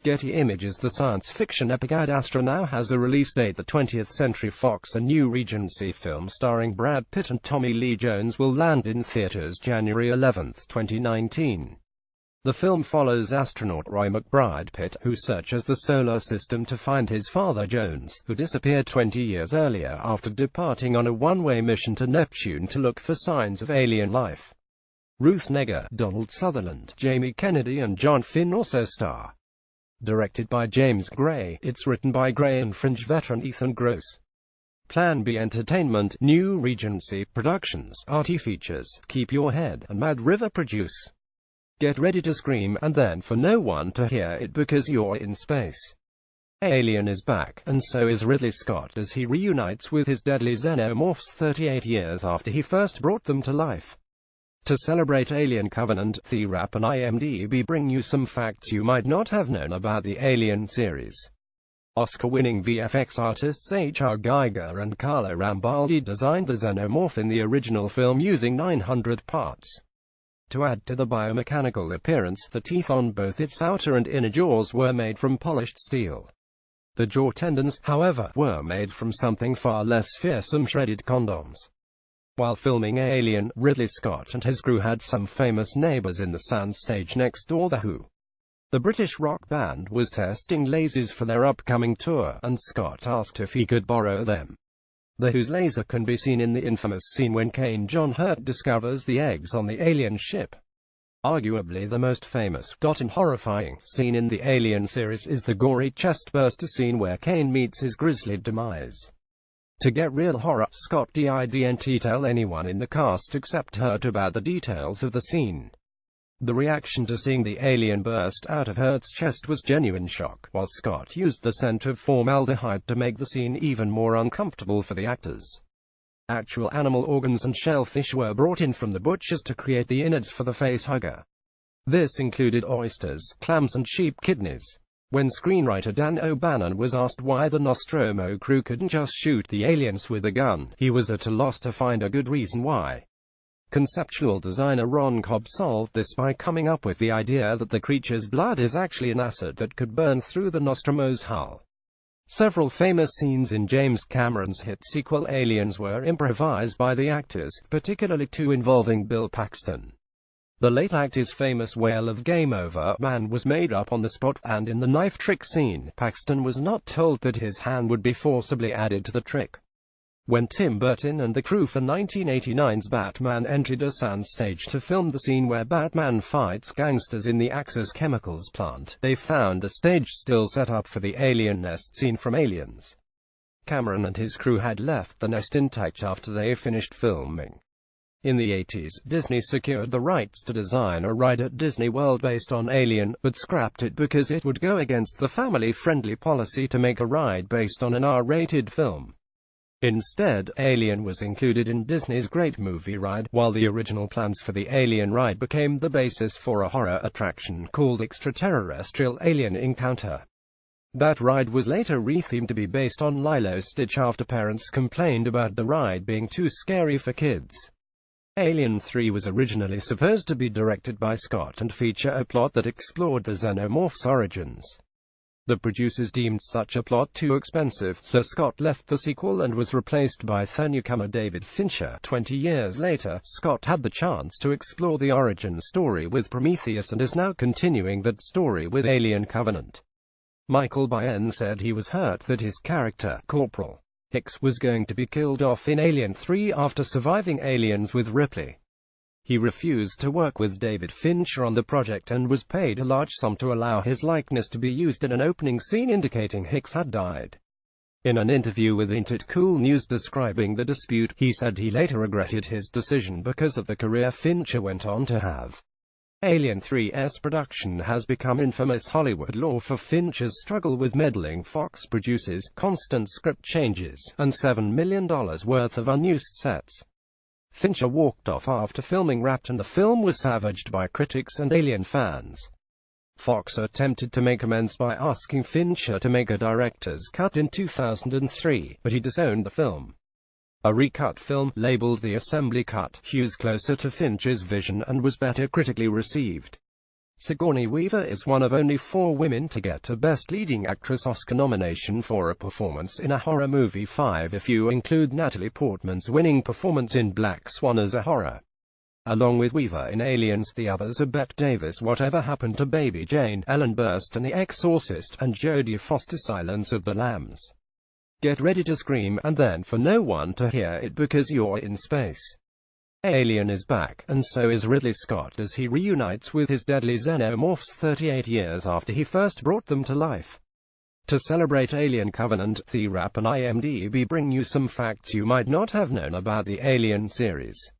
Getty Images. The science fiction epic Astra now has a release date. The 20th Century Fox, a new Regency film starring Brad Pitt and Tommy Lee Jones, will land in theaters January 11, 2019. The film follows astronaut Roy McBride Pitt, who searches the solar system to find his father Jones, who disappeared 20 years earlier after departing on a one-way mission to Neptune to look for signs of alien life. Ruth Negga, Donald Sutherland, Jamie Kennedy and John Finn also star. Directed by James Gray, it's written by Gray and Fringe veteran Ethan Gross. Plan B Entertainment, New Regency Productions, Arty Features, Keep Your Head, and Mad River produce. Get ready to scream, and then for no one to hear it because you're in space. Alien is back, and so is Ridley Scott as he reunites with his deadly xenomorphs 38 years after he first brought them to life. To celebrate Alien Covenant, TheWrap and IMDb bring you some facts you might not have known about the Alien series. Oscar-winning VFX artists H.R. Giger and Carlo Rambaldi designed the xenomorph in the original film using 900 parts. To add to the biomechanical appearance, the teeth on both its outer and inner jaws were made from polished steel. The jaw tendons, however, were made from something far less fearsome: shredded condoms. While filming Alien, Ridley Scott and his crew had some famous neighbors in the soundstage next door. The Who, the British rock band, was testing lasers for their upcoming tour, and Scott asked if he could borrow them. The Who's laser can be seen in the infamous scene when Kane John Hurt discovers the eggs on the alien ship. Arguably the most famous, and horrifying, scene in the Alien series is the gory chestburster scene where Kane meets his grisly demise. To get real horror, Scott didn't tell anyone in the cast except Hurt about the details of the scene. The reaction to seeing the alien burst out of Hurt's chest was genuine shock, while Scott used the scent of formaldehyde to make the scene even more uncomfortable for the actors. Actual animal organs and shellfish were brought in from the butchers to create the innards for the facehugger. This included oysters, clams and sheep kidneys. When screenwriter Dan O'Bannon was asked why the Nostromo crew couldn't just shoot the aliens with a gun, he was at a loss to find a good reason why. Conceptual designer Ron Cobb solved this by coming up with the idea that the creature's blood is actually an acid that could burn through the Nostromo's hull. Several famous scenes in James Cameron's hit sequel Aliens were improvised by the actors, particularly two involving Bill Paxton. The late actor's famous wail of "Game Over, Man" was made up on the spot, and in the knife trick scene, Paxton was not told that his hand would be forcibly added to the trick. When Tim Burton and the crew for 1989's Batman entered a soundstage to film the scene where Batman fights gangsters in the Axis chemicals plant, they found the stage still set up for the alien nest scene from Aliens. Cameron and his crew had left the nest intact after they finished filming. In the 80s, Disney secured the rights to design a ride at Disney World based on Alien, but scrapped it because it would go against the family-friendly policy to make a ride based on an R-rated film. Instead, Alien was included in Disney's Great Movie Ride, while the original plans for the Alien ride became the basis for a horror attraction called Extraterrestrial Alien Encounter. That ride was later rethemed to be based on Lilo Stitch after parents complained about the ride being too scary for kids. Alien 3 was originally supposed to be directed by Scott and feature a plot that explored the xenomorph's origins. The producers deemed such a plot too expensive, so Scott left the sequel and was replaced by newcomer David Fincher. 20 years later, Scott had the chance to explore the origin story with Prometheus and is now continuing that story with Alien Covenant. Michael Biehn said he was hurt that his character, Corporal Hicks, was going to be killed off in Alien 3 after surviving Aliens with Ripley. He refused to work with David Fincher on the project and was paid a large sum to allow his likeness to be used in an opening scene indicating Hicks had died. In an interview with Ain't Cool News describing the dispute, he said he later regretted his decision because of the career Fincher went on to have. Alien 3's production has become infamous Hollywood lore for Fincher's struggle with meddling Fox producers, constant script changes, and $7 million worth of unused sets. Fincher walked off after filming Wrapped, and the film was savaged by critics and Alien fans. Fox attempted to make amends by asking Fincher to make a director's cut in 2003, but he disowned the film. A recut film, labeled the Assembly Cut, hews closer to Fincher's vision and was better critically received. Sigourney Weaver is one of only 4 women to get a Best Leading Actress Oscar nomination for a performance in a horror movie, 5 if you include Natalie Portman's winning performance in Black Swan as a horror. Along with Weaver in Aliens, the others are Bette Davis, Whatever Happened to Baby Jane, Ellen Burstyn, The Exorcist, and Jodie Foster, Silence of the Lambs. Get ready to scream, and then for no one to hear it because you're in space. Alien is back, and so is Ridley Scott as he reunites with his deadly xenomorphs 38 years after he first brought them to life. To celebrate Alien Covenant, The Wrap and IMDb bring you some facts you might not have known about the Alien series.